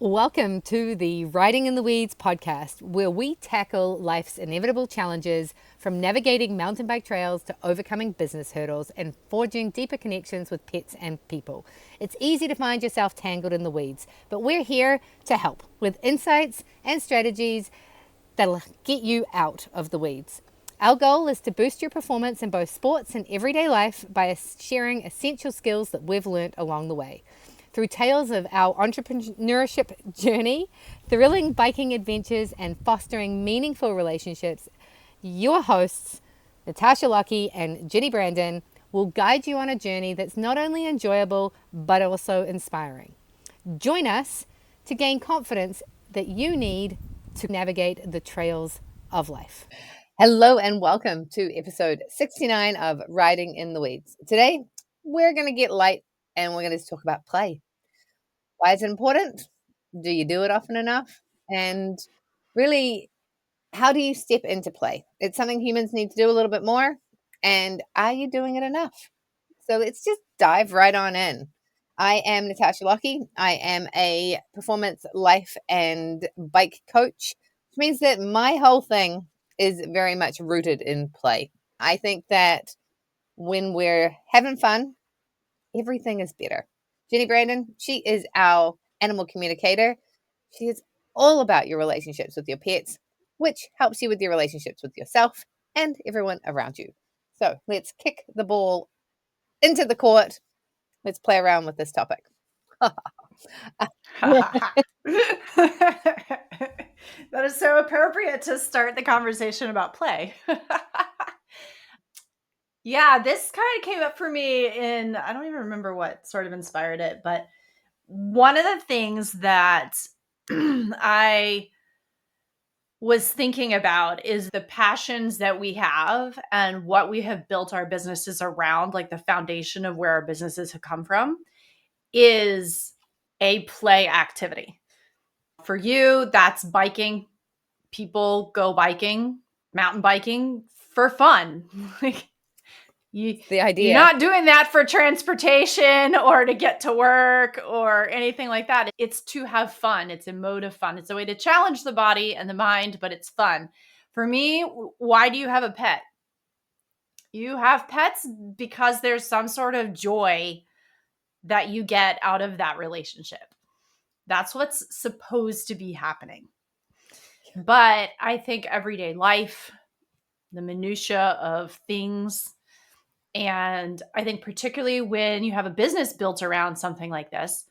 Welcome to the Riding in the Weeds podcast, where we tackle life's inevitable challenges, from navigating mountain bike trails to overcoming business hurdles and forging deeper connections with pets and people. It's easy to find yourself tangled in the weeds, but we're here to help with insights and strategies that'll get you out of the weeds. Our goal is to boost your performance in both sports and everyday life by sharing essential skills that we've learnt along the way. Through tales of our entrepreneurship journey, thrilling biking adventures, and fostering meaningful relationships, your hosts, Natasha and Jenny Brandon, will guide you on a journey that's not only enjoyable, but also inspiring. Join us to gain confidence that you need to navigate the trails of life. Hello and welcome to episode 69 of Riding in the Weeds. Today, we're going to get light and we're going to talk about play. Why is it important? Do you do it often enough? And really, how do you step into play? It's something humans need to do a little bit more. And are you doing it enough? So let's just dive right on in. I am Natasha Lockie. I am a performance, life, and bike coach, which means that my whole thing is very much rooted in play. I think that when we're having fun, everything is better. Jenny Brandon, she is our animal communicator. She is all about your relationships with your pets, which helps you with your relationships with yourself and everyone around you. So let's kick the ball into the court. Let's play around with this topic. That is so appropriate to start the conversation about play. Yeah, this kind of came up for me in, I don't even remember what sort of inspired it, but one of the things that I was thinking about is the passions that we have and what we have built our businesses around, like the foundation of where our businesses have come from, is a play activity. For you, that's biking. People go biking, mountain biking for fun. The idea. You're not doing that for transportation or to get to work or anything like that. It's to have fun. It's a mode of fun. It's a way to challenge the body and the mind, but it's fun. For me, why do you have a pet? You have pets because there's some sort of joy that you get out of that relationship. That's what's supposed to be happening. But I think everyday life, the minutia of things, and I think particularly when you have a business built around something like this,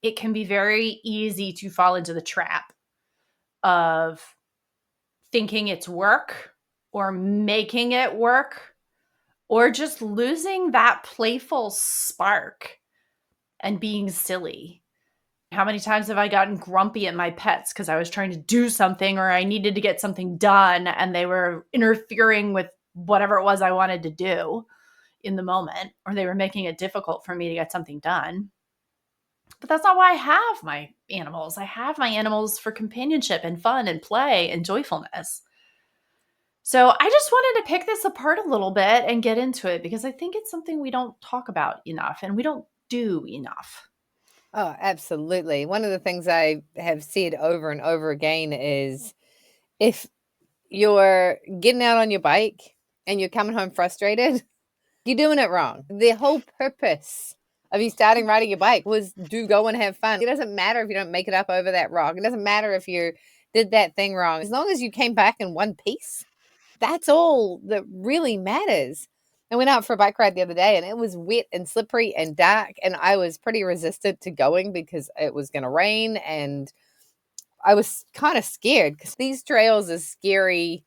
it can be very easy to fall into the trap of thinking it's work or making it work or just losing that playful spark and being silly. How many times have I gotten grumpy at my pets because I was trying to do something or I needed to get something done and they were interfering with whatever it was I wanted to do in the moment, or they were making it difficult for me to get something done. But that's not why I have my animals. I have my animals for companionship and fun and play and joyfulness. So I just wanted to pick this apart a little bit and get into it because I think it's something we don't talk about enough and we don't do enough. Oh, absolutely. One of the things I have said over and over again is if you're getting out on your bike and you're coming home frustrated, you're doing it wrong. The whole purpose of you starting riding your bike was to go and have fun. It doesn't matter if you don't make it up over that rock. It doesn't matter if you did that thing wrong. As long as you came back in one piece, that's all that really matters. I went out for a bike ride the other day and it was wet and slippery and dark, and I was pretty resistant to going because it was going to rain, and I was kind of scared because these trails are scary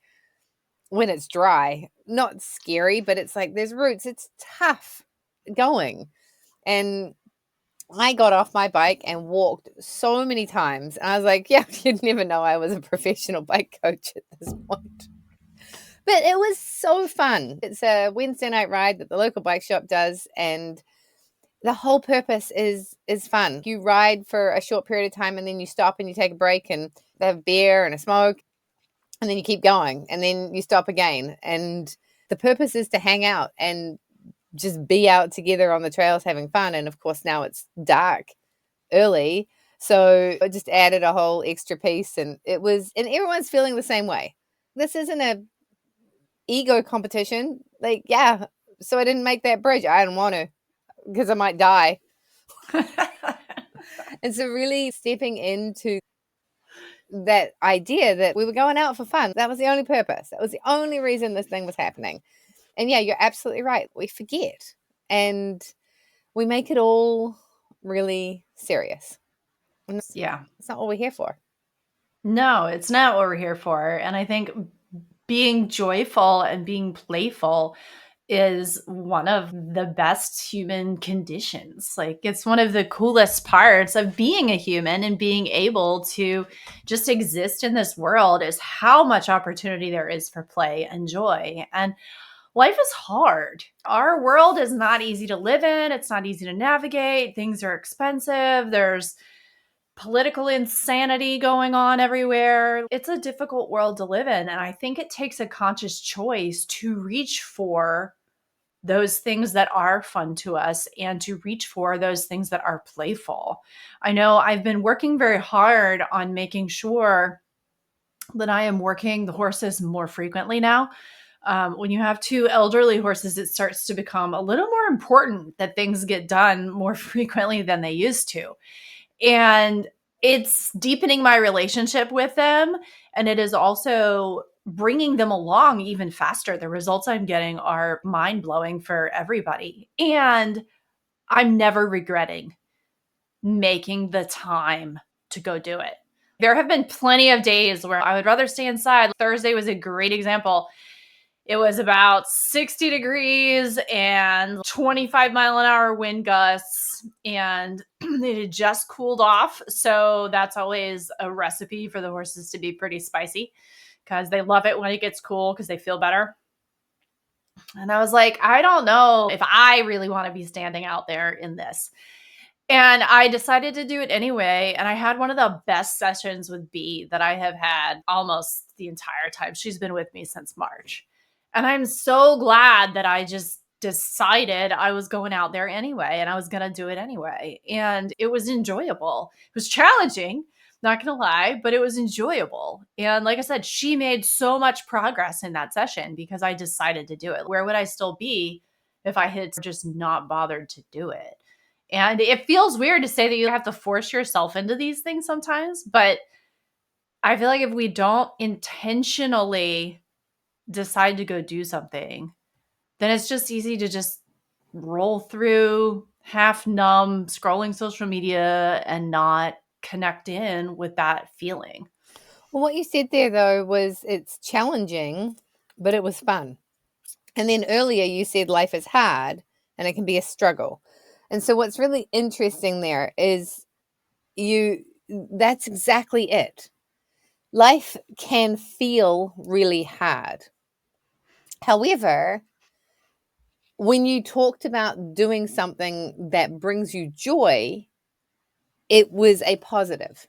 when it's dry. Not scary, but it's like there's roots. It's tough going. And I got off my bike and walked so many times. And I was like, yeah, you'd never know I was a professional bike coach at this point. But it was so fun. It's a Wednesday night ride that the local bike shop does, and the whole purpose is fun. You ride for a short period of time and then you stop and you take a break and they have beer and a smoke, and then you keep going and then you stop again. And the purpose is to hang out and just be out together on the trails having fun. And of course now it's dark early, So I just added a whole extra piece, and everyone's feeling the same way. This isn't a ego competition. Like, yeah, so I didn't make that bridge. I didn't want to because I might die. And so really stepping into that idea that we were going out for fun. That was the only purpose. That was the only reason this thing was happening. And yeah, you're absolutely right. We forget and we make it all really serious. And it's not what we're here for. No, it's not what we're here for. And I think being joyful and being playful is one of the best human conditions. Like, it's one of the coolest parts of being a human and being able to just exist in this world is how much opportunity there is for play and joy. And life is hard. Our world is not easy to live in. It's not easy to navigate. Things are expensive. There's political insanity going on everywhere. It's a difficult world to live in. And I think it takes a conscious choice to reach for those things that are fun to us and to reach for those things that are playful. I know I've been working very hard on making sure that I am working the horses more frequently now. When you have two elderly horses, it starts to become a little more important that things get done more frequently than they used to. And it's deepening my relationship with them. And it is also bringing them along even faster. The results I'm getting are mind blowing for everybody. And I'm never regretting making the time to go do it. There have been plenty of days where I would rather stay inside. Thursday was a great example. It was about 60 degrees and 25-mile-an-hour wind gusts, and it had just cooled off. So that's always a recipe for the horses to be pretty spicy because they love it when it gets cool because they feel better. And I was like, I don't know if I really want to be standing out there in this. And I decided to do it anyway. And I had one of the best sessions with B that I have had almost the entire time. She's been with me since March. And I'm so glad that I just decided I was going out there anyway and I was going to do it anyway. And it was enjoyable. It was challenging, not going to lie, but it was enjoyable. And like I said, she made so much progress in that session because I decided to do it. Where would I still be if I had just not bothered to do it? And it feels weird to say that you have to force yourself into these things sometimes, but I feel like if we don't intentionally decide to go do something, then it's just easy to just roll through half numb, scrolling social media and not connect in with that feeling. Well, what you said there, though, was it's challenging, but it was fun. And then earlier you said life is hard and it can be a struggle. And so what's really interesting there is that's exactly it. Life can feel really hard. However, when you talked about doing something that brings you joy, it was a positive.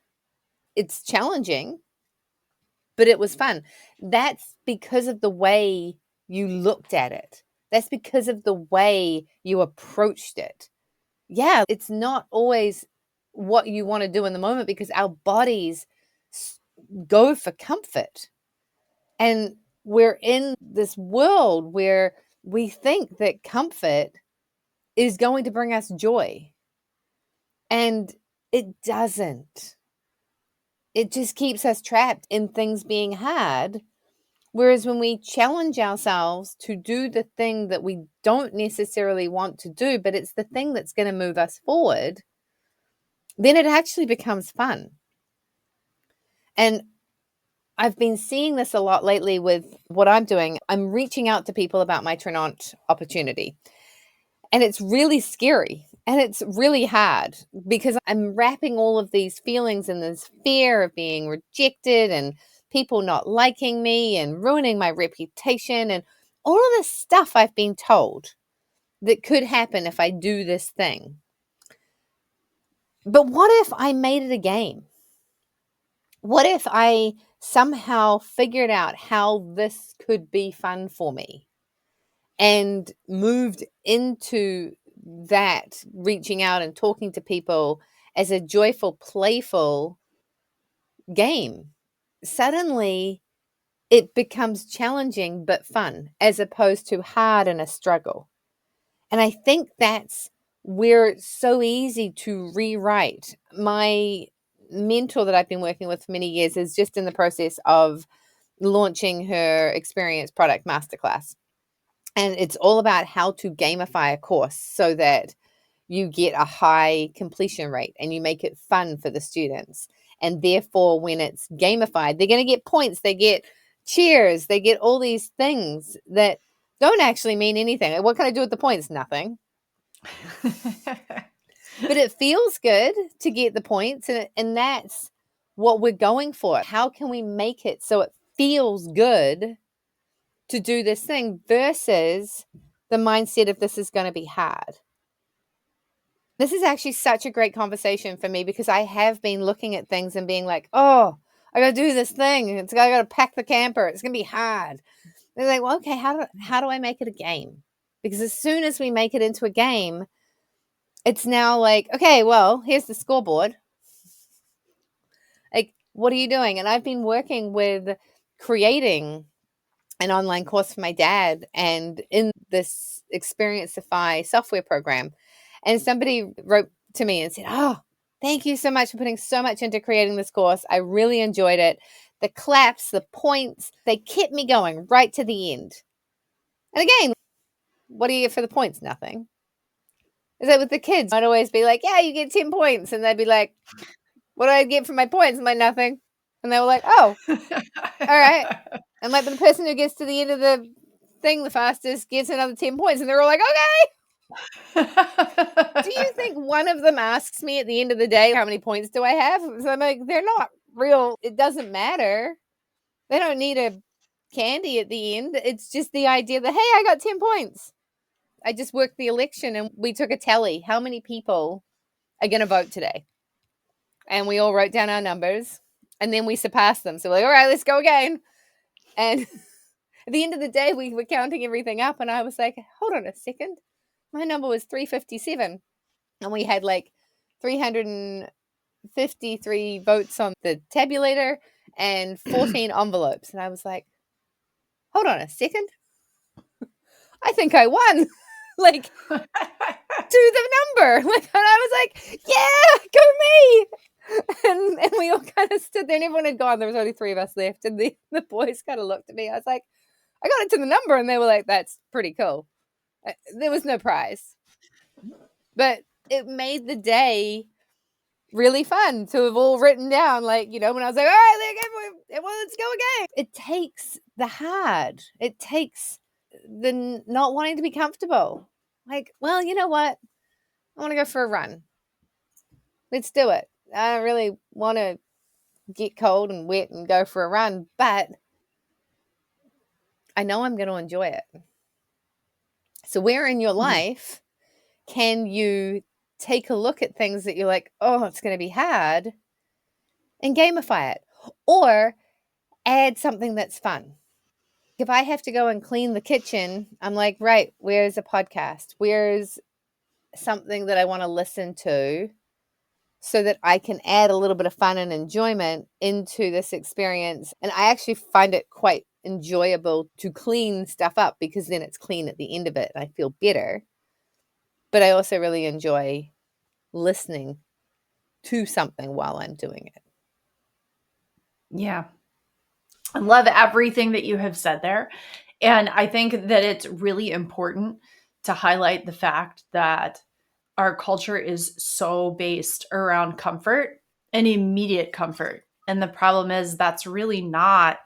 It's challenging, but it was fun. That's because of the way you looked at it. That's because of the way you approached it. Yeah, it's not always what you want to do in the moment because our bodies go for comfort. And we're in this world where we think that comfort is going to bring us joy. And it doesn't. It just keeps us trapped in things being hard. Whereas when we challenge ourselves to do the thing that we don't necessarily want to do, but it's the thing that's going to move us forward, then it actually becomes fun. And I've been seeing this a lot lately with what I'm doing. I'm reaching out to people about my Trinont opportunity. And it's really scary and it's really hard because I'm wrapping all of these feelings in this fear of being rejected and people not liking me and ruining my reputation and all of this stuff I've been told that could happen if I do this thing. But what if I made it a game? What if I somehow figured out how this could be fun for me and moved into that, reaching out and talking to people as a joyful, playful game, suddenly it becomes challenging but fun as opposed to hard and a struggle. And I think that's where it's so easy to rewrite. My mentor that I've been working with for many years is just in the process of launching her experience product masterclass. And it's all about how to gamify a course so that you get a high completion rate and you make it fun for the students. And therefore, when it's gamified, they're going to get points, they get cheers, they get all these things that don't actually mean anything. Like, what can I do with the points? Nothing. But it feels good to get the points, and that's what we're going for. How can we make it so it feels good to do this thing versus the mindset of this is going to be hard? This is actually such a great conversation for me because I have been looking at things and being like, oh, I got to do this thing. I got to pack the camper. It's going to be hard. They're like, well, okay, how do I make it a game? Because as soon as we make it into a game, it's now like, okay, well, here's the scoreboard. Like, what are you doing? And I've been working with creating an online course for my dad and in this Experienceify software program. And somebody wrote to me and said, oh, thank you so much for putting so much into creating this course. I really enjoyed it. The claps, the points, they kept me going right to the end. And again, what do you get for the points? Nothing. Is that with the kids? I'd always be like, yeah, you get 10 points. And they'd be like, what do I get for my points? I'm like, nothing. And they were like, oh, all right. And like the person who gets to the end of the thing the fastest gets another 10 points. And they're all like, okay. Do you think one of them asks me at the end of the day, how many points do I have? So I'm like, they're not real. It doesn't matter. They don't need a candy at the end. It's just the idea that, hey, I got 10 points. I just worked the election and we took a tally. How many people are going to vote today? And we all wrote down our numbers and then we surpassed them. So we're like, all right, let's go again. And at the end of the day, we were counting everything up and I was like, hold on a second. My number was 357 and we had like 353 votes on the tabulator and 14 envelopes. And I was like, hold on a second. I think I won. Like, to the number. Like, and I was like, yeah, go me. And we all kind of stood there and everyone had gone. There was only 3 of us left. And the boys kind of looked at me. I was like, I got it to the number. And they were like, that's pretty cool. There was no prize. But it made the day really fun to have all written down, like, you know, when I was like, all right, let's go again. It takes the hard. It takes the not wanting to be comfortable. Like, well, you know what? I want to go for a run. Let's do it. I don't really want to get cold and wet and go for a run, but I know I'm going to enjoy it. So where in your life can you take a look at things that you're like, oh, it's going to be hard, and gamify it? Or add something that's fun. If I have to go and clean the kitchen, I'm like, right, where's a podcast? Where's something that I want to listen to so that I can add a little bit of fun and enjoyment into this experience? And I actually find it quite enjoyable to clean stuff up because then it's clean at the end of it and I feel better. But I also really enjoy listening to something while I'm doing it. Yeah. I love everything that you have said there. And I think that it's really important to highlight the fact that our culture is so based around comfort and immediate comfort. And the problem is that's really not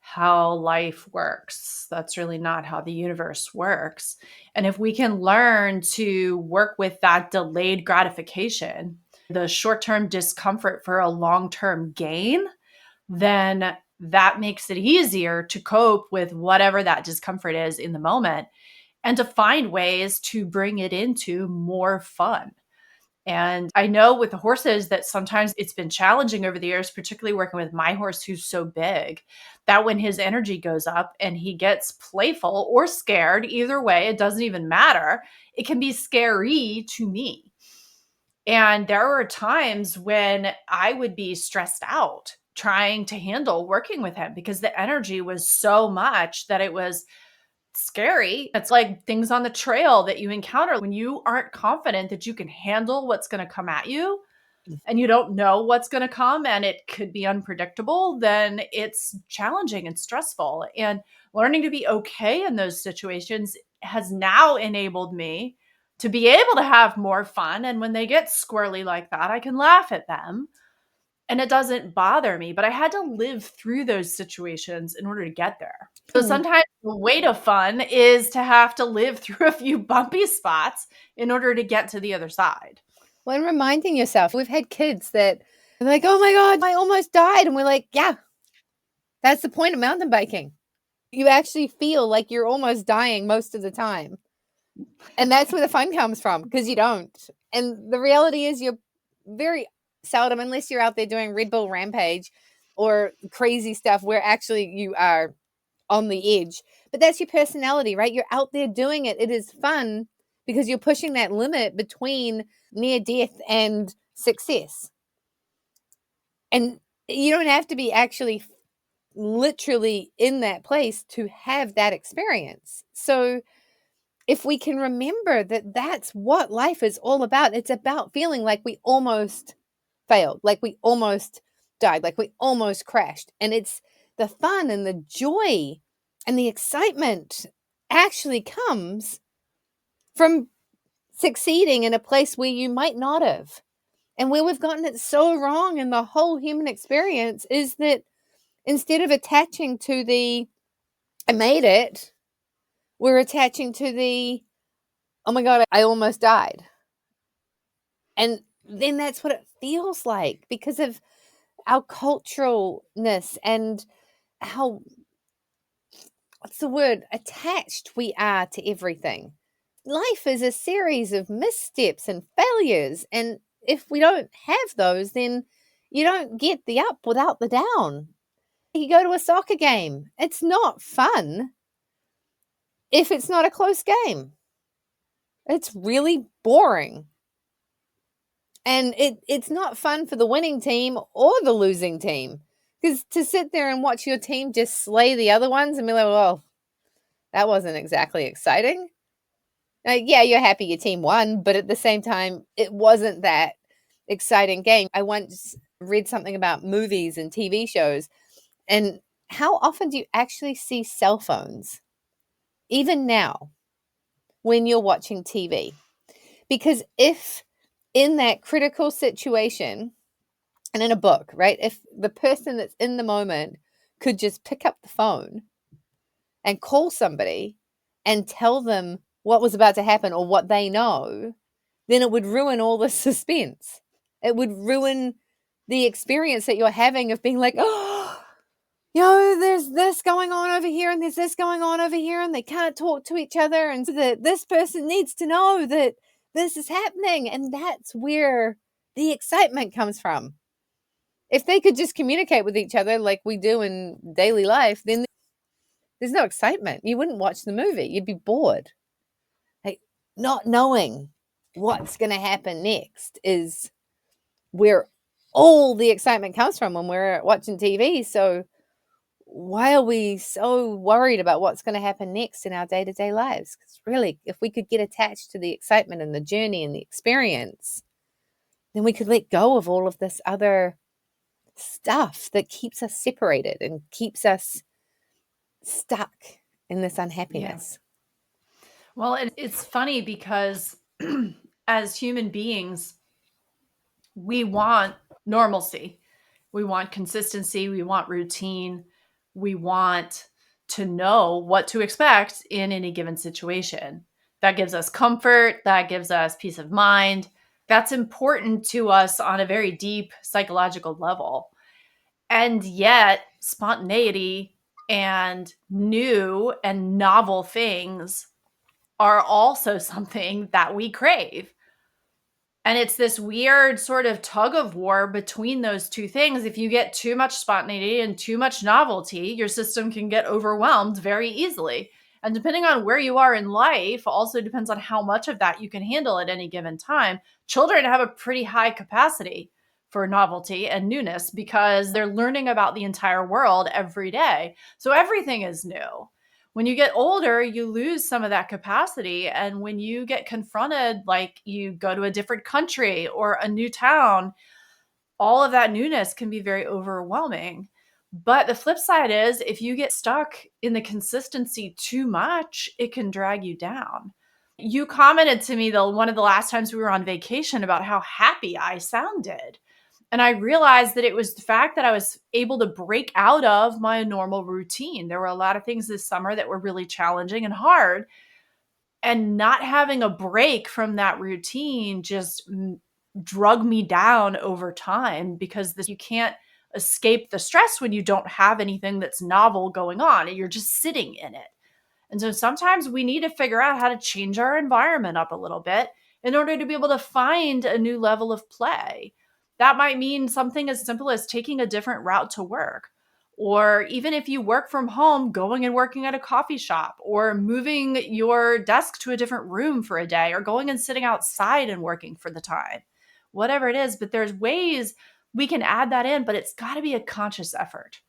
how life works. That's really not how the universe works. And if we can learn to work with that delayed gratification, the short-term discomfort for a long-term gain, then that makes it easier to cope with whatever that discomfort is in the moment and to find ways to bring it into more fun. And I know with the horses that sometimes it's been challenging over the years, particularly working with my horse who's so big, that when his energy goes up and he gets playful or scared, either way, it doesn't even matter. It can be scary to me. And there were times when I would be stressed out trying to handle working with him because the energy was so much that it was scary. It's like things on the trail that you encounter when you aren't confident that you can handle what's going to come at you and you don't know what's going to come and it could be unpredictable, then it's challenging and stressful. And learning to be okay in those situations has now enabled me to be able to have more fun. And when they get squirrely like that, I can laugh at them and it doesn't bother me. But I had to live through those situations in order to get there. So sometimes the way to fun is to have to live through a few bumpy spots in order to get to the other side. Well, and reminding yourself, we've had kids that are like, oh my God, I almost died. And we're like, yeah, that's the point of mountain biking. You actually feel like you're almost dying most of the time. And that's where the fun comes from, because you don't. And the reality is you're very seldom, unless you're out there doing Red Bull Rampage or crazy stuff where actually you are on the edge. But that's your personality, right? You're out there doing it. It is fun because you're pushing that limit between near death and success. And you don't have to be actually literally in that place to have that experience. So if we can remember that that's what life is all about, it's about feeling like we almost failed, like we almost died, like we almost crashed. And it's the fun and the joy and the excitement actually comes from succeeding in a place where you might not have. And where we've gotten it so wrong in the whole human experience is that instead of attaching to the I made it, we're attaching to the oh my God, I almost died. And then that's what it feels like because of our culturalness and how, what's the word, attached we are to everything. Life is a series of missteps and failures. And if we don't have those, then you don't get the up without the down. You go to a soccer game, it's not fun if it's not a close game. It's really boring. And it's not fun for the winning team or the losing team. Because to sit there and watch your team just slay the other ones and be like, well, that wasn't exactly exciting. Yeah, you're happy your team won, but at the same time, it wasn't that exciting game. I once read something about movies and TV shows, and how often do you actually see cell phones, even now, when you're watching TV? Because if in that critical situation, and in a book, right, if the person that's in the moment could just pick up the phone and call somebody and tell them what was about to happen or what they know, then it would ruin all the suspense. It would ruin the experience that you're having of being like, oh, there's this going on over here and there's this going on over here and they can't talk to each other. And so that this person needs to know that this is happening. And that's where the excitement comes from. If they could just communicate with each other like we do in daily life, then there's no excitement. You wouldn't watch the movie. You'd be bored. Like, not knowing what's going to happen next is where all the excitement comes from when we're watching TV. So why are we so worried about what's going to happen next in our day-to-day lives? Because really, if we could get attached to the excitement and the journey and the experience, then we could let go of all of this other stuff that keeps us separated and keeps us stuck in this unhappiness. Yeah. Well, it's funny because as human beings, we want normalcy. We want consistency. We want routine. We want to know what to expect in any given situation. That gives us comfort. That gives us peace of mind. That's important to us on a very deep psychological level. And yet, spontaneity and new and novel things are also something that we crave. And it's this weird sort of tug of war between those two things. If you get too much spontaneity and too much novelty, your system can get overwhelmed very easily. And depending on where you are in life, also depends on how much of that you can handle at any given time. Children have a pretty high capacity for novelty and newness because they're learning about the entire world every day. So everything is new. When you get older, you lose some of that capacity. And when you get confronted, like you go to a different country or a new town, all of that newness can be very overwhelming. But the flip side is if you get stuck in the consistency too much, it can drag you down. You commented to me one of the last times we were on vacation about how happy I sounded. And I realized that it was the fact that I was able to break out of my normal routine. There were a lot of things this summer that were really challenging and hard. And not having a break from that routine just drug me down over time because you can't escape the stress when you don't have anything that's novel going on and you're just sitting in it. And so sometimes we need to figure out how to change our environment up a little bit in order to be able to find a new level of play. That might mean something as simple as taking a different route to work. Or even if you work from home, going and working at a coffee shop, or moving your desk to a different room for a day, or going and sitting outside and working for the time, whatever it is. But there's ways we can add that in, but it's got to be a conscious effort.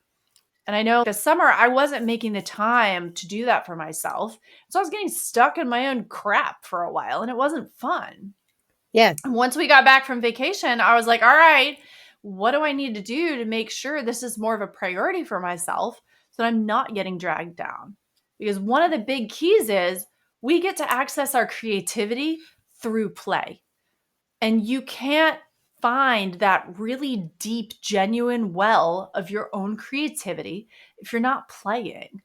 And I know this summer I wasn't making the time to do that for myself. So I was getting stuck in my own crap for a while and it wasn't fun. Yeah. And once we got back from vacation, I was like, all right, what do I need to do to make sure this is more of a priority for myself so that I'm not getting dragged down? Because one of the big keys is we get to access our creativity through play. And you can't find that really deep, genuine well of your own creativity if you're not playing.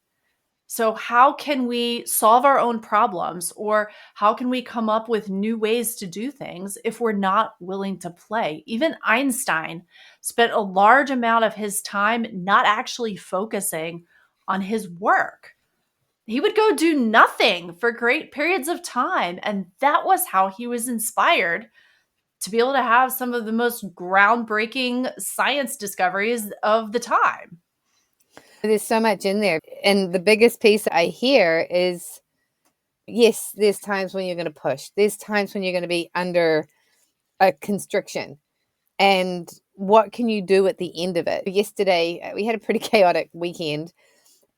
So, how can we solve our own problems or how can we come up with new ways to do things if we're not willing to play? Even Einstein spent a large amount of his time not actually focusing on his work. He would go do nothing for great periods of time. And that was how he was inspired to be able to have some of the most groundbreaking science discoveries of the time. There's so much in there. And the biggest piece I hear is, yes, there's times when you're going to push. There's times when you're going to be under a constriction. And what can you do at the end of it? Yesterday, we had a pretty chaotic weekend.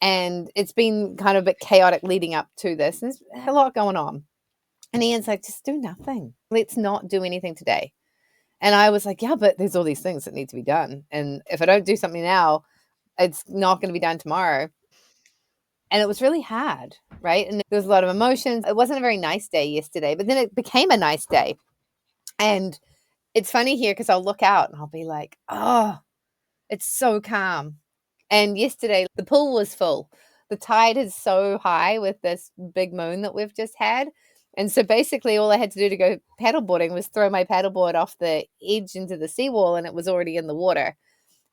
And it's been kind of a bit chaotic leading up to this. And there's a lot going on. And Ian's like, just do nothing. Let's not do anything today. And I was like, yeah, but there's all these things that need to be done. And if I don't do something now, it's not going to be done tomorrow. And it was really hard, right? And there was a lot of emotions. It wasn't a very nice day yesterday, but then it became a nice day. And it's funny here because I'll look out and I'll be like, oh, it's so calm. And yesterday, the pool was full. The tide is so high with this big moon that we've just had. And so basically all I had to do to go paddleboarding was throw my paddleboard off the edge into the seawall and it was already in the water.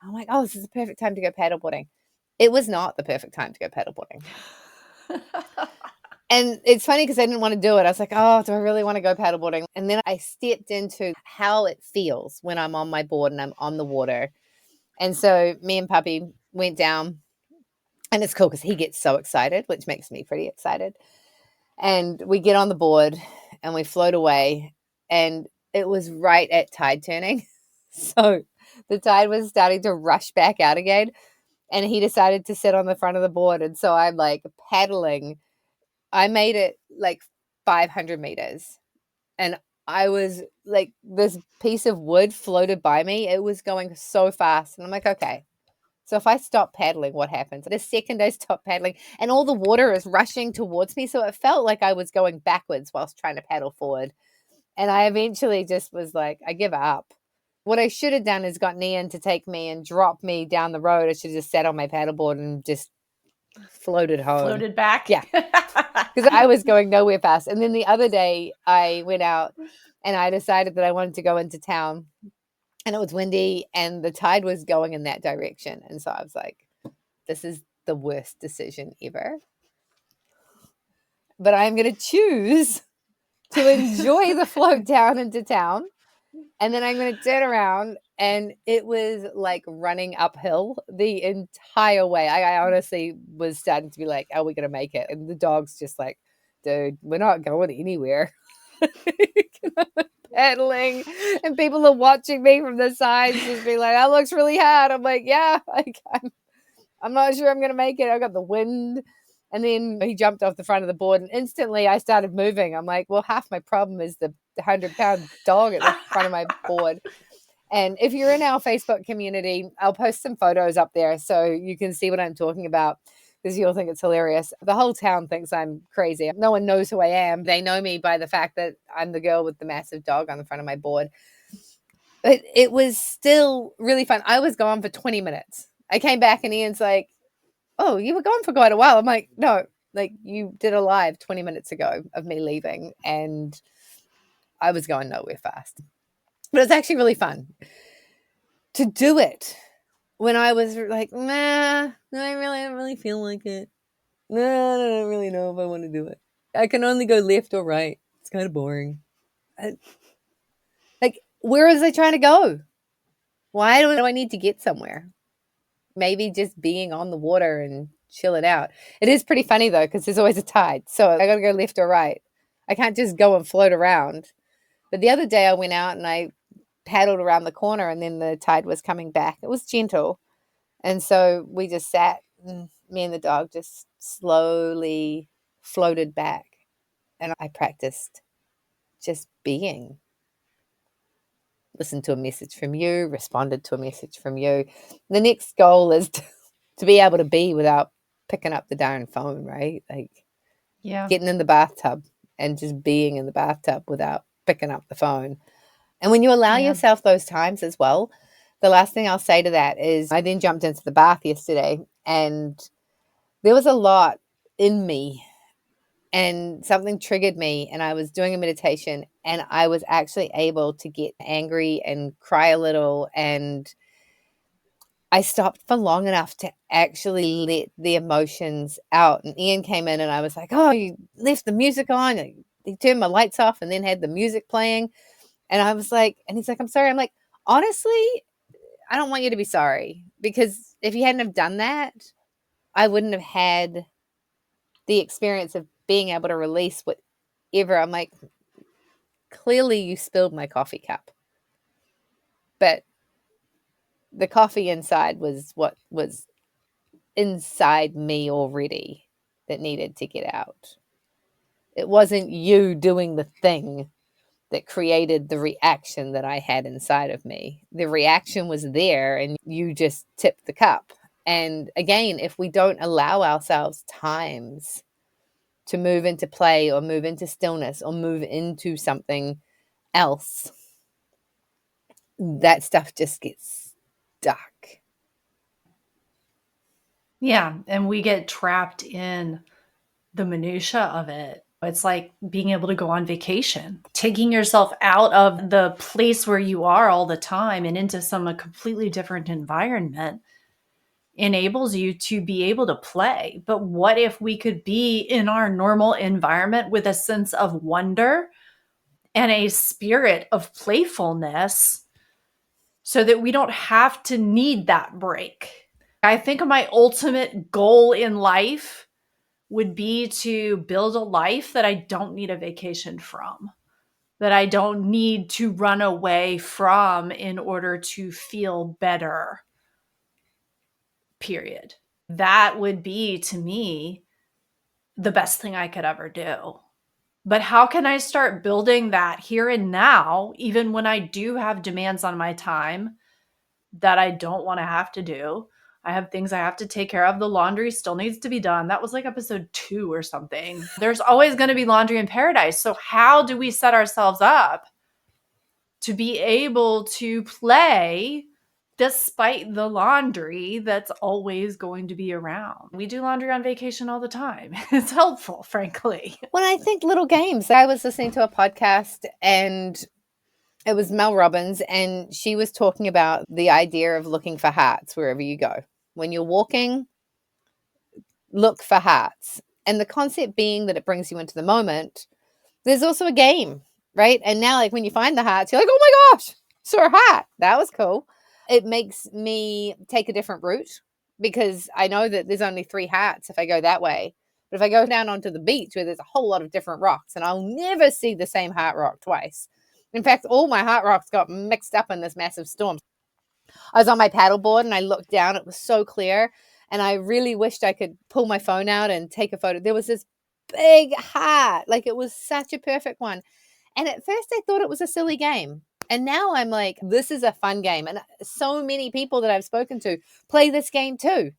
I'm like, oh, this is the perfect time to go paddleboarding. It was not the perfect time to go paddleboarding. And it's funny because I didn't want to do it. I was like, oh, do I really want to go paddleboarding? And then I stepped into how it feels when I'm on my board and I'm on the water. And so me and Puppy went down. And it's cool because he gets so excited, which makes me pretty excited. And we get on the board and we float away. And it was right at tide turning. So the tide was starting to rush back out again. And he decided to sit on the front of the board. And so I'm like paddling. I made it like 500 meters. And I was like, this piece of wood floated by me. It was going so fast. And I'm like, okay. So if I stop paddling, what happens? The second I stop paddling and all the water is rushing towards me. So it felt like I was going backwards whilst trying to paddle forward. And I eventually just was like, I give up. What I should have done is got Ian to take me and drop me down the road. I should have just sat on my paddleboard and just floated home. Floated back? Yeah. Because I was going nowhere fast. And then the other day I went out and I decided that I wanted to go into town. And it was windy and the tide was going in that direction. And so I was like, this is the worst decision ever. But I'm going to choose to enjoy the float down into town. And then I'm going to turn around And it was like running uphill the entire way. I honestly was starting to be like, are we going to make it? And the dog's just like, dude, we're not going anywhere. Pedaling, and people are watching me from the sides, just being like, that looks really hard. I'm like, yeah, like, I'm not sure I'm going to make it. I got the wind. And then he jumped off the front of the board, and instantly I started moving. I'm like, well, half my problem is the 100-pound dog at the front of my board. And if you're in our Facebook community, I'll post some photos up there so you can see what I'm talking about, because you'll think it's hilarious. The whole town thinks I'm crazy. No one knows who I am. They know me by the fact that I'm the girl with the massive dog on the front of my board. But it was still really fun. I was gone for 20 minutes. I came back and Ian's like, oh, you were gone for quite a while. I'm like, no, like you did a live 20 minutes ago of me leaving, and I was going nowhere fast. But it's actually really fun to do it when I was like, nah, I don't really feel like it. No, I don't really know if I want to do it. I can only go left or right. It's kind of boring. Like, where was I trying to go? Why do I need to get somewhere? Maybe just being on the water and chill it out. It is pretty funny though, because there's always a tide. So I got to go left or right. I can't just go and float around. But the other day I went out and I paddled around the corner, and then the tide was coming back. It was gentle. And so we just sat, and me and the dog just slowly floated back. And I practiced just being. Listened to a message from you, responded to a message from you. The next goal is to be able to be without picking up the darn phone, right? Like getting in the bathtub and just being in the bathtub without picking up the phone. And when you allow yourself those times as well, the last thing I'll say to that is I then jumped into the bath yesterday, and there was a lot in me, and something triggered me, and I was doing a meditation, and I was actually able to get angry and cry a little, and I stopped for long enough to actually let the emotions out. And Ian came in and I was like, oh, you left the music on. He turned my lights off and then had the music playing. And I was like, and he's like, I'm sorry. I'm like, honestly, I don't want you to be sorry, because if you hadn't have done that, I wouldn't have had the experience of being able to release whatever. I'm like, clearly you spilled my coffee cup, but the coffee inside was what was inside me already that needed to get out. It wasn't you doing the thing that created the reaction that I had inside of me. The reaction was there, and you just tipped the cup. And again, if we don't allow ourselves times to move into play or move into stillness or move into something else, that stuff just gets stuck. Yeah, and we get trapped in the minutia of it. It's like being able to go on vacation, taking yourself out of the place where you are all the time and into a completely different environment enables you to be able to play. But what if we could be in our normal environment with a sense of wonder and a spirit of playfulness so that we don't have to need that break? I think my ultimate goal in life would be to build a life that I don't need a vacation from, that I don't need to run away from in order to feel better, period. That would be, to me, the best thing I could ever do. But how can I start building that here and now, even when I do have demands on my time that I don't want to have to do? I have things I have to take care of. The laundry still needs to be done. That was like episode 2 or something. There's always going to be laundry in paradise. So how do we set ourselves up to be able to play despite the laundry that's always going to be around? We do laundry on vacation all the time. It's helpful, frankly. Well, I think little games. I was listening to a podcast, and it was Mel Robbins, and she was talking about the idea of looking for hearts wherever you go. When you're walking, look for hearts. And the concept being that it brings you into the moment. There's also a game, right? And now, like, when you find the hearts, you're like, oh my gosh, Saw a heart. That was cool. It makes me take a different route because I know that there's only 3 hearts if I go that way. But if I go down onto the beach where there's a whole lot of different rocks, and I'll never see the same heart rock twice. In fact, all my heart rocks got mixed up in this massive storm. I was on my paddleboard and I looked down. It was so clear. And I really wished I could pull my phone out and take a photo. There was this big heart. Like, it was such a perfect one. And at first I thought it was a silly game. And now I'm like, this is a fun game. And so many people that I've spoken to play this game too.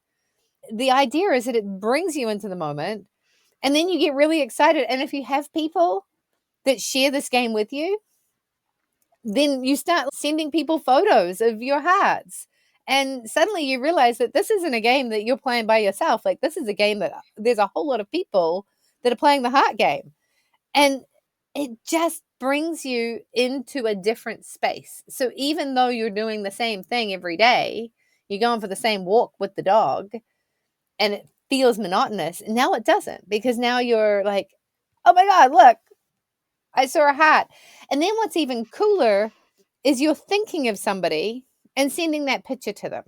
The idea is that it brings you into the moment and then you get really excited. And if you have people that share this game with you, then you start sending people photos of your hearts. And suddenly you realize that this isn't a game that you're playing by yourself. Like, this is a game that there's a whole lot of people that are playing the heart game. And it just brings you into a different space. So even though you're doing the same thing every day, you're going for the same walk with the dog and it feels monotonous. Now it doesn't, because now you're like, oh my God, look, I saw a heart. And then what's even cooler is you're thinking of somebody and sending that picture to them.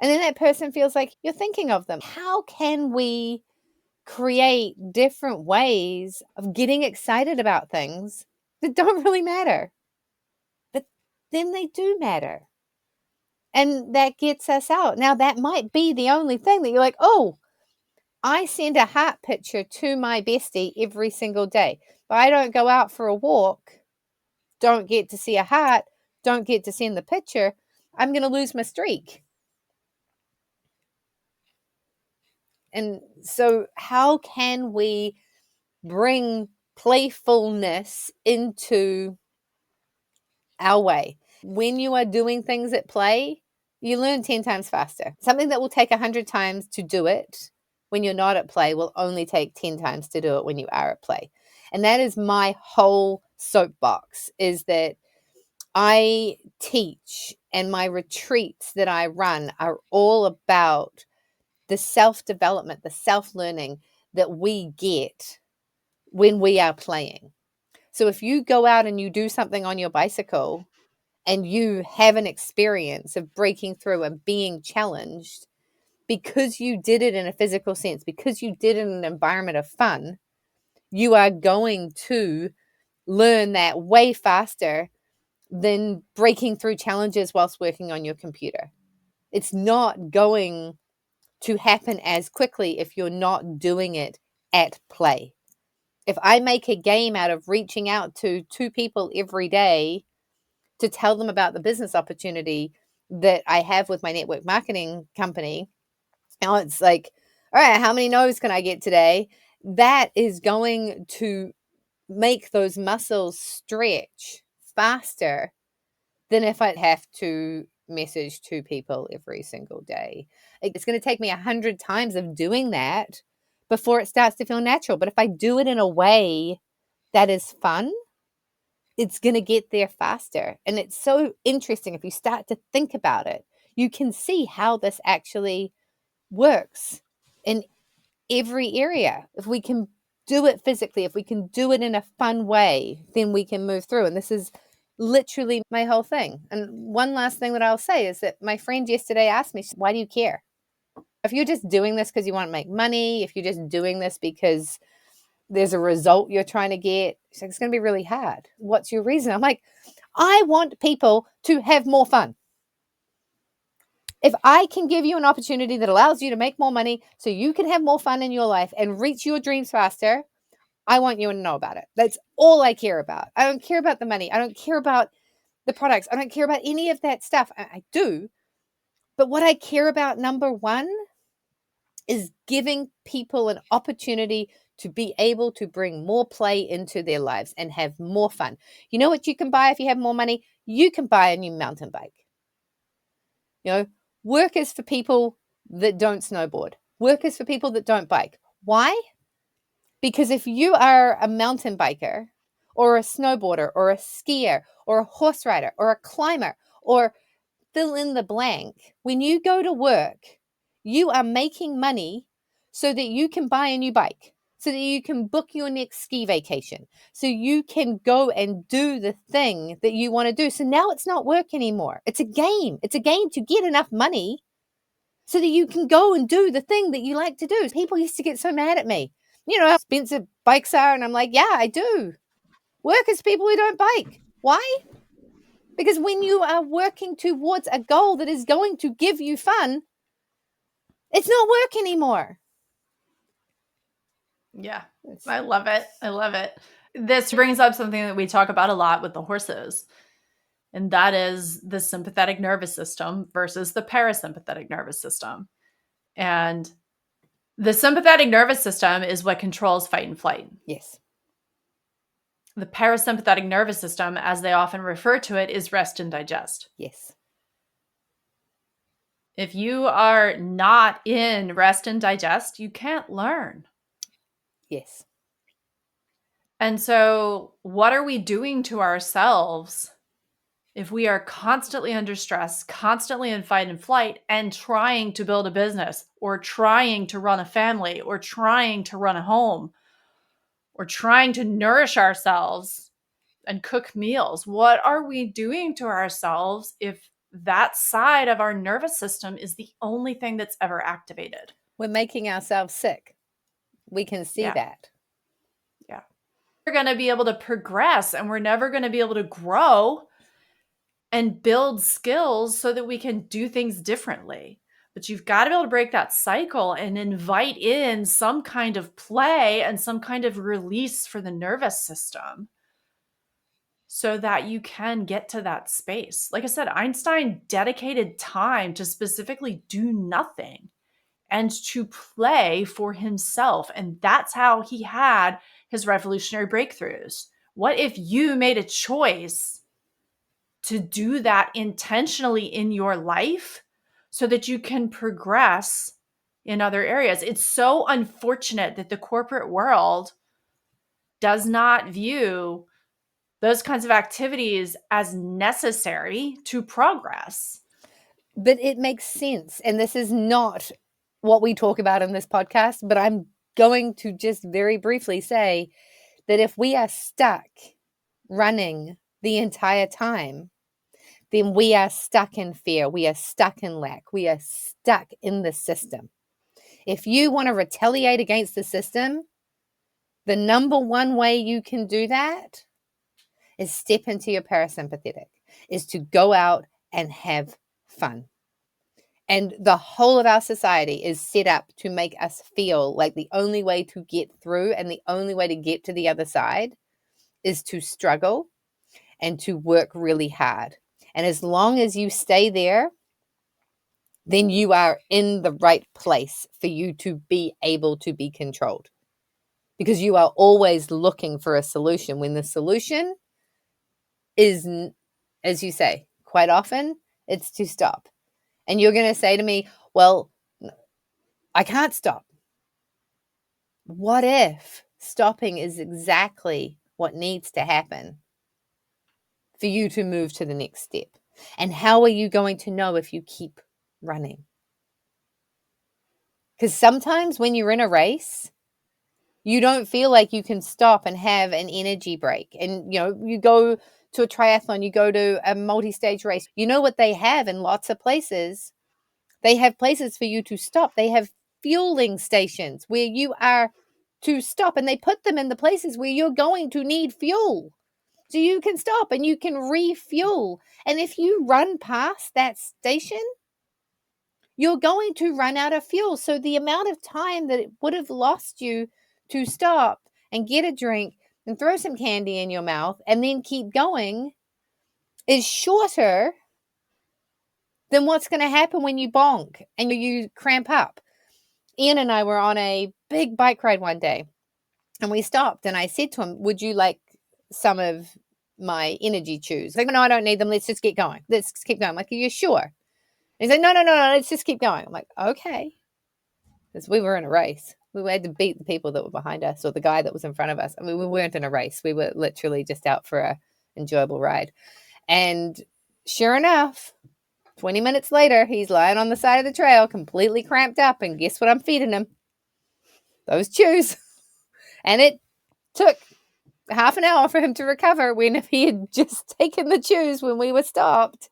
And then that person feels like you're thinking of them. How can we create different ways of getting excited about things that don't really matter, but then they do matter? And that gets us out. Now, that might be the only thing that you're like, oh, I send a heart picture to my bestie every single day, but I don't go out for a walk, don't get to see a heart, don't get to send the picture. I'm going to lose my streak. And so, how can we bring playfulness into our way? When you are doing things at play, you learn 10 times faster. Something that will take 100 times to do it when you're not at play will only take 10 times to do it when you are at play. And that is my whole soapbox, is that I teach and my retreats that I run are all about the self-development, the self-learning that we get when we are playing. So if you go out and you do something on your bicycle and you have an experience of breaking through and being challenged because you did it in a physical sense, because you did it in an environment of fun, you are going to learn that way faster than breaking through challenges whilst working on your computer. It's not going to happen as quickly if you're not doing it at play. If I make a game out of reaching out to 2 people every day to tell them about the business opportunity that I have with my network marketing company, now it's like, all right, how many no's can I get today? That is going to make those muscles stretch faster than if I have to message 2 people every single day. It's going to take me 100 times of doing that before it starts to feel natural. But if I do it in a way that is fun, it's going to get there faster. And it's so interesting. If you start to think about it, you can see how this actually works in every area. If we can do it physically, if we can do it in a fun way, then we can move through. And this is literally my whole thing. And one last thing that I'll say is that my friend yesterday asked me, why do you care? If you're just doing this because you want to make money, if you're just doing this because there's a result you're trying to get, she's like, it's going to be really hard. What's your reason? I'm like, I want people to have more fun. If I can give you an opportunity that allows you to make more money so you can have more fun in your life and reach your dreams faster, I want you to know about it. That's all I care about. I don't care about the money. I don't care about the products. I don't care about any of that stuff. I do. But what I care about, number one, is giving people an opportunity to be able to bring more play into their lives and have more fun. You know what you can buy if you have more money? You can buy a new mountain bike. You know, work is for people that don't snowboard. Work is for people that don't bike. Why? Because if you are a mountain biker or a snowboarder or a skier or a horse rider or a climber or fill in the blank, when you go to work, you are making money so that you can buy a new bike, so that you can book your next ski vacation, so you can go and do the thing that you want to do. So now it's not work anymore. It's a game. It's a game to get enough money so that you can go and do the thing that you like to do. People used to get so mad at me. You know how expensive bikes are? And I'm like, yeah, I do. Work is people who don't bike. Why? Because when you are working towards a goal that is going to give you fun, it's not work anymore. Yeah, I love it. I love it. This brings up something that we talk about a lot with the horses, and that is the sympathetic nervous system versus the parasympathetic nervous system. And the sympathetic nervous system is what controls fight and flight. Yes. The parasympathetic nervous system, as they often refer to it, is rest and digest. Yes. If you are not in rest and digest, you can't learn. Yes. And so, what are we doing to ourselves if we are constantly under stress, constantly in fight and flight, and trying to build a business, or trying to run a family, or trying to run a home, or trying to nourish ourselves and cook meals? What are we doing to ourselves if that side of our nervous system is the only thing that's ever activated? We're making ourselves sick. We can see that. Yeah. We're going to be able to progress, and we're never going to be able to grow and build skills so that we can do things differently. But you've got to be able to break that cycle and invite in some kind of play and some kind of release for the nervous system so that you can get to that space. Like I said, Einstein dedicated time to specifically do nothing and to play for himself. And that's how he had his revolutionary breakthroughs. What if you made a choice to do that intentionally in your life so that you can progress in other areas? It's so unfortunate that the corporate world does not view those kinds of activities as necessary to progress. But it makes sense. And this is not what we talk about in this podcast, but I'm going to just very briefly say that if we are stuck running the entire time, then we are stuck in fear. We are stuck in lack. We are stuck in the system. If you want to retaliate against the system, the number one way you can do that is step into your parasympathetic, is to go out and have fun. And the whole of our society is set up to make us feel like the only way to get through and the only way to get to the other side is to struggle and to work really hard. And as long as you stay there, then you are in the right place for you to be able to be controlled. Because you are always looking for a solution when the solution is, as you say, quite often, it's to stop. And you're going to say to me, well, I can't stop. What if stopping is exactly what needs to happen for you to move to the next step? And how are you going to know if you keep running? Because sometimes when you're in a race, you don't feel like you can stop and have an energy break. And, you go to a triathlon, you go to a multi-stage race. You know what they have in lots of places? They have places for you to stop. They have fueling stations where you are to stop, and they put them in the places where you're going to need fuel. So you can stop and you can refuel. And if you run past that station, you're going to run out of fuel. So the amount of time that it would have lost you to stop and get a drink and throw some candy in your mouth and then keep going is shorter than what's going to happen when you bonk and you cramp up. Ian and I were on a big bike ride one day, and we stopped, and I said to him, would you like some of my energy chews? Like, no, I don't need them. Let's just get going. Let's keep going. I'm like, are you sure? He's like, no, let's just keep going. I'm like, okay. Because we were in a race. We had to beat the people that were behind us or the guy that was in front of us. I mean, we weren't in a race. We were literally just out for an enjoyable ride. And sure enough, 20 minutes later, he's lying on the side of the trail, completely cramped up. And guess what I'm feeding him? Those chews. And it took half an hour for him to recover when if he had just taken the chews when we were stopped,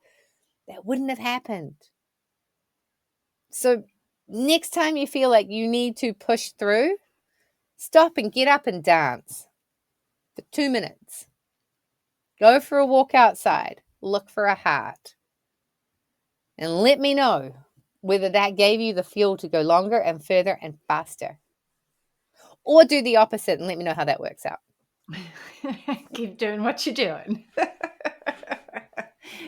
that wouldn't have happened. So next time you feel like you need to push through, stop and get up and dance for 2 minutes. Go for a walk outside. Look for a heart. And let me know whether that gave you the fuel to go longer and further and faster. Or do the opposite and let me know how that works out. Keep doing what you're doing.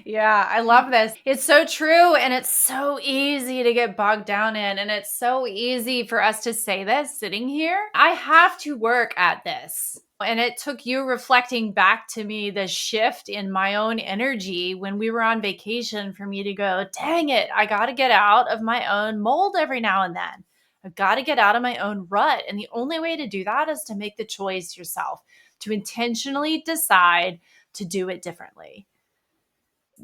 Yeah, I love this. It's so true. And it's so easy to get bogged down in. And it's so easy for us to say this sitting here. I have to work at this. And it took you reflecting back to me the shift in my own energy when we were on vacation for me to go, dang it, I got to get out of my own mold every now and then. I've got to get out of my own rut. And the only way to do that is to make the choice yourself, to intentionally decide to do it differently.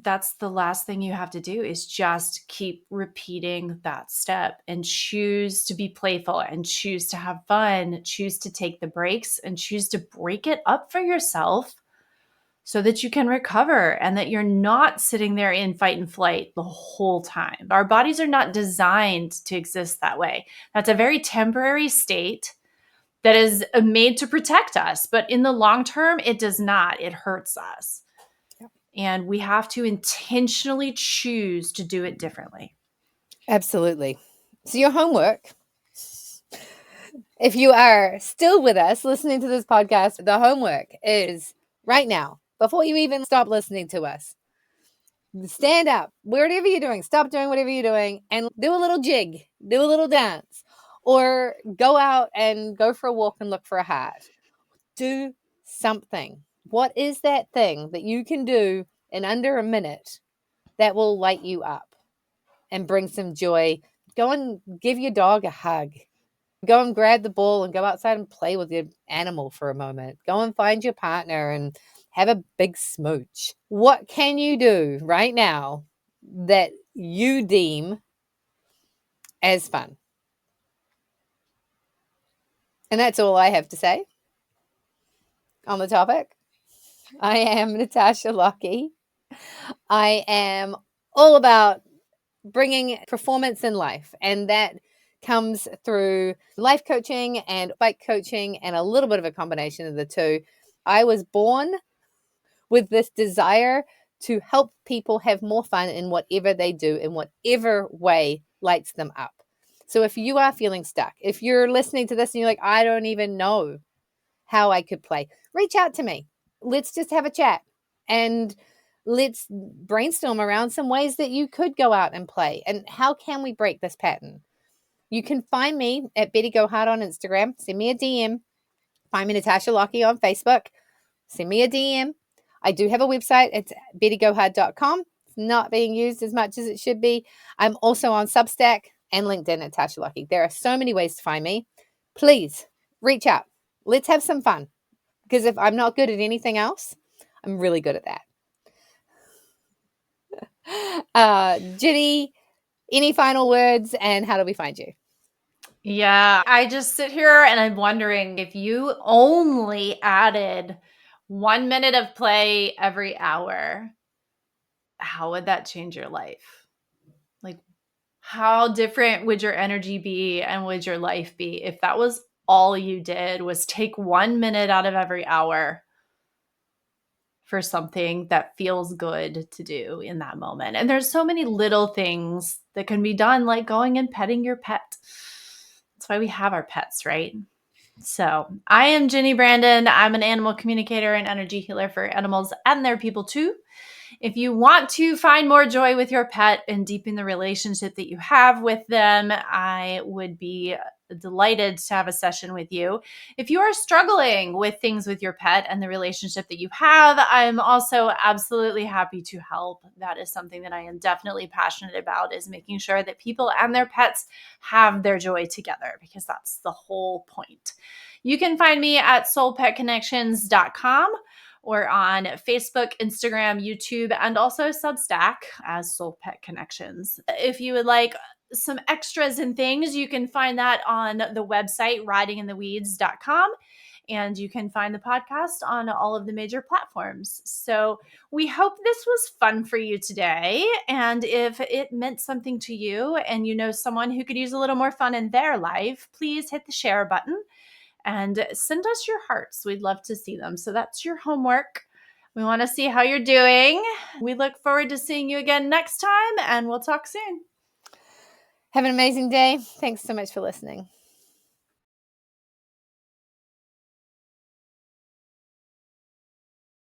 That's the last thing you have to do is just keep repeating that step and choose to be playful and choose to have fun, choose to take the breaks and choose to break it up for yourself so that you can recover and that you're not sitting there in fight and flight the whole time. Our bodies are not designed to exist that way. That's a very temporary state that is made to protect us, but in the long term, it does not. It hurts us. And we have to intentionally choose to do it differently. Absolutely. So your homework, if you are still with us listening to this podcast, the homework is right now, before you even stop listening to us, stand up, whatever you're doing, stop doing whatever you're doing and do a little jig, do a little dance, or go out and go for a walk and look for a heart. Do something. What is that thing that you can do in under a minute that will light you up and bring some joy? Go and give your dog a hug. Go and grab the ball and go outside and play with your animal for a moment. Go and find your partner and have a big smooch. What can you do right now that you deem as fun? And that's all I have to say on the topic. I am Natasha Lockie. I am all about bringing performance in life, and that comes through life coaching and bike coaching and a little bit of a combination of the two. I was born with this desire to help people have more fun in whatever they do, in whatever way lights them up. So if you are feeling stuck, if you're listening to this and you're like, I don't even know how I could play, reach out to me. Let's just have a chat and let's brainstorm around some ways that you could go out and play. And how can we break this pattern? You can find me at Betty Go Hard on Instagram. Send me a DM. Find me Natasha Lockie on Facebook. Send me a DM. I do have a website. It's bettygohard.com. It's not being used as much as it should be. I'm also on Substack and LinkedIn, Natasha Lockie. There are so many ways to find me. Please reach out. Let's have some fun. Because if I'm not good at anything else, I'm really good at that. Ginny, any final words and how do we find you? Yeah, I just sit here and I'm wondering if you only added 1 minute of play every hour, how would that change your life? Like, how different would your energy be and would your life be if that was all you did was take 1 minute out of every hour for something that feels good to do in that moment? And there's so many little things that can be done, like going and petting your pet. That's why we have our pets, right? So I am Ginny Brandon. I'm an animal communicator and energy healer for animals and their people too. If you want to find more joy with your pet and deepen the relationship that you have with them, I would be delighted to have a session with you. If you are struggling with things with your pet and the relationship that you have, I'm also absolutely happy to help. That is something that I am definitely passionate about, is making sure that people and their pets have their joy together, because that's the whole point. You can find me at soulpetconnections.com or on Facebook, Instagram, YouTube, and also Substack as Soul Pet Connections. If you would like some extras and things, you can find that on the website, ridingintheweeds.com. And you can find the podcast on all of the major platforms. So we hope this was fun for you today. And if it meant something to you and you know someone who could use a little more fun in their life, please hit the share button and send us your hearts. We'd love to see them. So that's your homework. We want to see how you're doing. We look forward to seeing you again next time, and we'll talk soon. Have an amazing day. Thanks so much for listening.